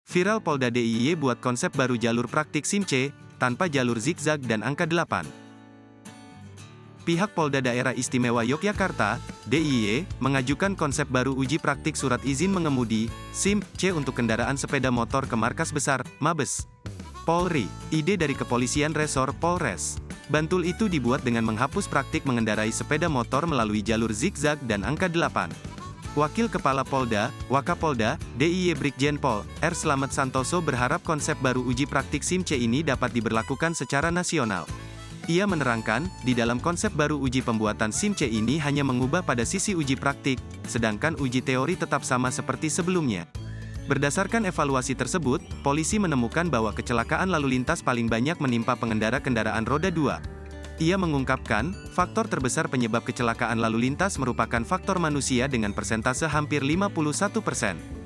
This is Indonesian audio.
Viral Polda DIY buat konsep baru jalur praktik SIM C, tanpa jalur zigzag dan angka 8. Pihak Polda Daerah Istimewa Yogyakarta, DIY, mengajukan konsep baru uji praktik surat izin mengemudi, SIM C untuk kendaraan sepeda motor ke Markas Besar, Mabes Polri. Ide dari Kepolisian Resor Polres Bantul itu dibuat dengan menghapus praktik mengendarai sepeda motor melalui jalur zigzag dan angka 8. Wakil Kepala Polda, Wakapolda, DIY Brigjen Pol. R. Slamet Santoso berharap konsep baru uji praktik SIM C ini dapat diberlakukan secara nasional. Ia menerangkan, di dalam konsep baru uji pembuatan SIM C ini hanya mengubah pada sisi uji praktik, sedangkan uji teori tetap sama seperti sebelumnya. Berdasarkan evaluasi tersebut, polisi menemukan bahwa kecelakaan lalu lintas paling banyak menimpa pengendara kendaraan roda 2. Ia mengungkapkan, faktor terbesar penyebab kecelakaan lalu lintas merupakan faktor manusia dengan persentase hampir 51%.